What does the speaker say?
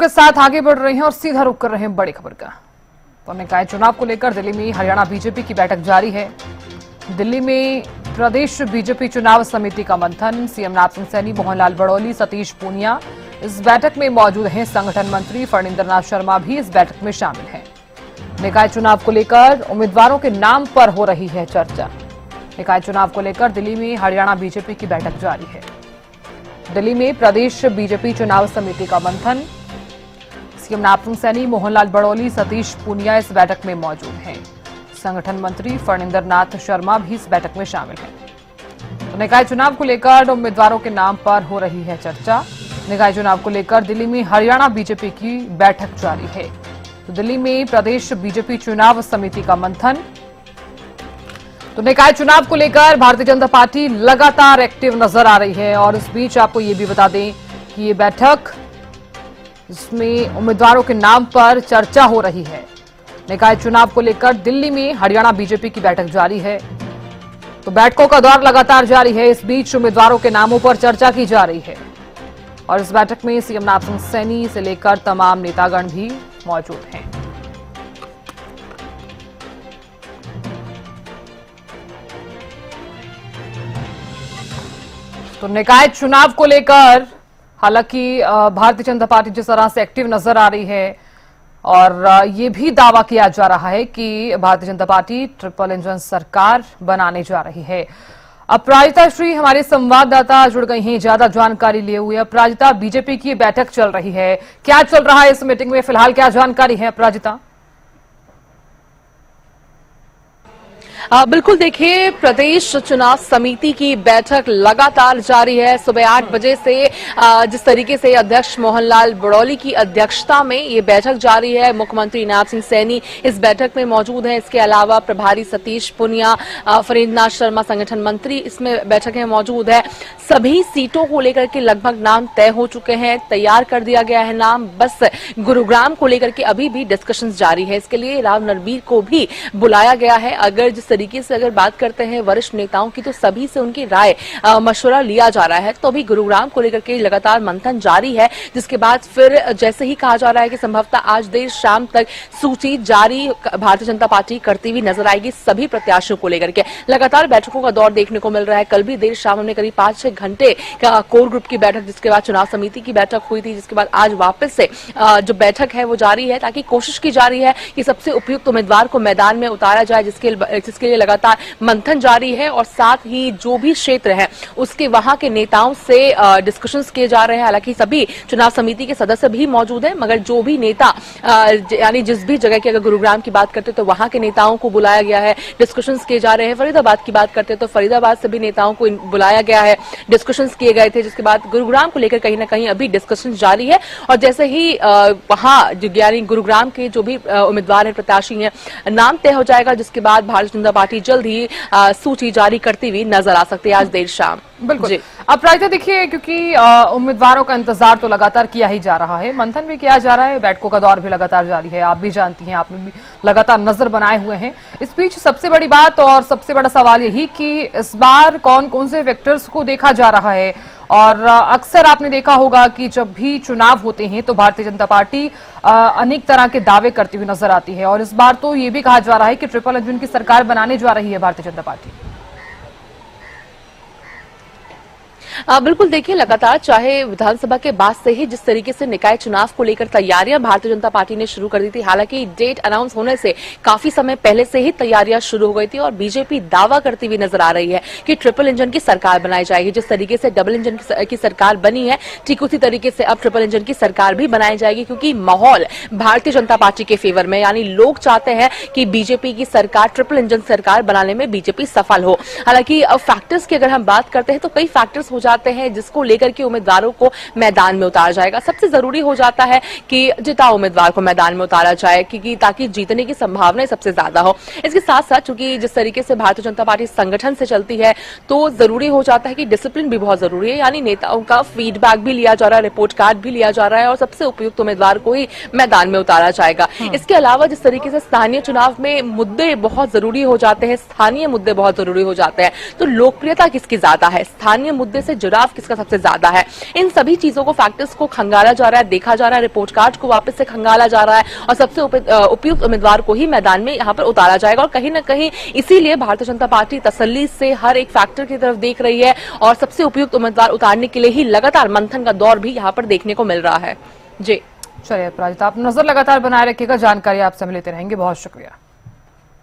के साथ आगे बढ़ रहे हैं और सीधा रुख कर रहे हैं बड़ी खबर का। तो निकाय चुनाव को लेकर दिल्ली में हरियाणा बीजेपी की बैठक जारी है। दिल्ली में प्रदेश बीजेपी चुनाव समिति का मंथन। सीएम नाथ सैनी, मोहनलाल बड़ौली, सतीश पूनिया इस बैठक में मौजूद हैं। संगठन मंत्री फणींद्र नाथ शर्मा भी इस बैठक में शामिल हैं। निकाय चुनाव को लेकर उम्मीदवारों के नाम पर हो रही है चर्चा। निकाय चुनाव को लेकर दिल्ली में हरियाणा बीजेपी की बैठक जारी है। दिल्ली में प्रदेश बीजेपी चुनाव समिति का मंथन। सीएम नाथ सैनी, मोहनलाल बड़ौली, सतीश पूनिया इस बैठक में मौजूद हैं। संगठन मंत्री फणींद्र नाथ शर्मा भी इस बैठक में शामिल हैं। तो निकाय चुनाव को लेकर उम्मीदवारों के नाम पर हो रही है चर्चा। निकाय चुनाव को लेकर दिल्ली में हरियाणा बीजेपी की बैठक जारी है। तो दिल्ली में प्रदेश बीजेपी चुनाव समिति का मंथन। तो निकाय चुनाव को लेकर भारतीय जनता पार्टी लगातार एक्टिव नजर आ रही है और इस बीच आपको ये भी बता दें कि ये बैठक, इसमें उम्मीदवारों के नाम पर चर्चा हो रही है। निकाय चुनाव को लेकर दिल्ली में हरियाणा बीजेपी की बैठक जारी है। तो बैठकों का दौर लगातार जारी है। इस बीच उम्मीदवारों के नामों पर चर्चा की जा रही है और इस बैठक में सीएम नाथ सैनी से लेकर तमाम नेतागण भी मौजूद हैं। तो निकाय चुनाव को लेकर हालांकि भारतीय जनता पार्टी जिस तरह से एक्टिव नजर आ रही है और ये भी दावा किया जा रहा है कि Bharatiya Janata party triple engine सरकार बनाने जा रही है। अपराजिता श्री हमारे संवाददाता जुड़ गई हैं ज्यादा जानकारी लिए हुए। अपराजिता, बीजेपी की बैठक चल रही है, क्या चल रहा है इस मीटिंग में फिलहाल, क्या जानकारी है अपराजिता? बिल्कुल, देखिए प्रदेश चुनाव समिति की बैठक लगातार जारी है। सुबह 8 बजे से जिस तरीके से अध्यक्ष मोहनलाल बड़ौली की अध्यक्षता में ये बैठक जारी है, मुख्यमंत्री नाथ सिंह सैनी इस बैठक में मौजूद हैं। इसके अलावा प्रभारी सतीश पूनिया, फणींद्र नाथ शर्मा संगठन मंत्री इसमें बैठक में मौजूद है। सभी सीटों को लेकर के लगभग नाम तय हो चुके हैं, तैयार कर दिया गया है नाम। बस गुरुग्राम को लेकर के अभी भी डिस्कशन जारी है। इसके लिए राव नरबीर को भी बुलाया गया है। अगर जिस तरीके से अगर बात करते हैं वरिष्ठ नेताओं की, तो सभी से उनकी राय मशवरा लिया जा रहा है। तो अभी गुरुग्राम को लेकर के लगातार मंथन जारी है, जिसके बाद फिर जैसे ही कहा जा रहा है कि संभवतः आज देर शाम तक सूची जारी भारतीय जनता पार्टी करती हुई नजर आएगी। सभी प्रत्याशियों को लेकर के लगातार बैठकों का दौर देखने को मिल रहा है। कल भी देर शाम हमने करीब 5-6 घंटे का कोर ग्रुप की बैठक, जिसके बाद चुनाव समिति की बैठक हुई थी, जिसके बाद आज वापस से जो बैठक है वो जारी है, ताकि कोशिश की जा रही है कि सबसे उपयुक्त उम्मीदवार को मैदान में उतारा जाए, जिसके लिए लगातार मंथन जारी है। और साथ ही जो भी क्षेत्र है उसके वहां के नेताओं से डिस्कशंस किए जा रहे हैं। हालांकि सभी चुनाव समिति के सदस्य भी मौजूद हैं, मगर जो भी नेता यानी जिस भी जगह की, अगर गुरुग्राम की बात करते तो वहां के नेताओं को बुलाया गया है, डिस्कशंस किए जा रहे हैं। फरीदाबाद की बात करते तो फरीदाबाद से भी नेताओं को बुलाया गया है, डिस्कशंस किए गए थे। जिसके बाद गुरुग्राम को लेकर कहीं ना कहीं अभी डिस्कशन जारी है। और जैसे ही वहां यानी गुरुग्राम के जो भी उम्मीदवार है, प्रत्याशी है, नाम तय हो जाएगा, जिसके बाद भारतीय जनता पार्टी जल्द ही सूची जारी करती हुई नजर आ सकती है आज देर शाम। बिल्कुल। अब प्रायः देखिए, क्योंकि उम्मीदवारों का इंतजार तो लगातार किया ही जा रहा है, मंथन भी किया जा रहा है, बैठकों का दौर भी लगातार जारी है। आप भी जानती हैं, आपने भी लगातार नजर बनाए हुए हैं। इस बीच सबसे बड़ी बात और सबसे बड़ा सवाल यही कि इस बार कौन कौन से फैक्टर्स को देखा जा रहा है। और अक्सर आपने देखा होगा कि जब भी चुनाव होते हैं तो भारतीय जनता पार्टी अनेक तरह के दावे करती हुई नजर आती है और इस बार तो ये भी कहा जा रहा है कि ट्रिपल इंजन की सरकार बनाने जा रही है भारतीय जनता पार्टी। बिल्कुल, देखिए लगातार चाहे विधानसभा के बाद से ही जिस तरीके से निकाय चुनाव को लेकर तैयारियां भारतीय जनता पार्टी ने शुरू कर दी थी। हालांकि डेट अनाउंस होने से काफी समय पहले से ही तैयारियां शुरू हो गई थी और बीजेपी दावा करती हुई नजर आ रही है कि ट्रिपल इंजन की सरकार बनाई जाएगी। जिस तरीके से डबल इंजन की सरकार बनी है, ठीक उसी तरीके से अब ट्रिपल इंजन की सरकार भी बनाई जाएगी, क्योंकि माहौल भारतीय जनता पार्टी के फेवर में, यानी लोग चाहते हैं कि बीजेपी की सरकार, ट्रिपल इंजन सरकार बनाने में बीजेपी सफल हो। हालांकि अब फैक्टर्स की अगर हम बात करते हैं तो कई फैक्टर्स हो जाते हैं जिसको लेकर के उम्मीदवारों को मैदान में उतारा जाएगा। सबसे जरूरी हो जाता है कि जिता उम्मीदवार को मैदान में उतारा जाए, क्योंकि ताकि जीतने की संभावनाएं सबसे ज्यादा हो। इसके साथ साथ चूंकि जिस तरीके से भारतीय जनता पार्टी संगठन से चलती है, तो जरूरी हो जाता है कि डिसिप्लिन भी बहुत जरूरी है, यानी नेताओं का फीडबैक भी लिया जा रहा है, रिपोर्ट कार्ड भी लिया जा रहा है और सबसे उपयुक्त उम्मीदवार को ही मैदान में उतारा जाएगा। इसके अलावा जिस तरीके से स्थानीय चुनाव में मुद्दे बहुत जरूरी हो जाते हैं, स्थानीय मुद्दे बहुत जरूरी हो जाते हैं, तो लोकप्रियता किसकी ज्यादा है, स्थानीय मुद्दे से जुड़ाव किसका सबसे ज्यादा है। इन सभी चीजों को, फैक्टर्स को खंगाला जा रहा है, देखा जा रहा है, रिपोर्ट कार्ड को वापस से खंगाला जा रहा है और सबसे उपयुक्त उम्मीदवार को ही मैदान में यहाँ पर उतारा जाएगा। और कहीं ना कहीं इसीलिए भारतीय जनता पार्टी तसल्ली से हर एक फैक्टर की तरफ देख रही है और सबसे उपयुक्त उम्मीदवार उतारने के लिए ही लगातार मंथन का दौर भी यहाँ पर देखने को मिल रहा है। जी चलिए अपराजिता, आप नजर लगातार बनाए रखिएगा, जानकारी आपसे हम लेते रहेंगे। बहुत शुक्रिया।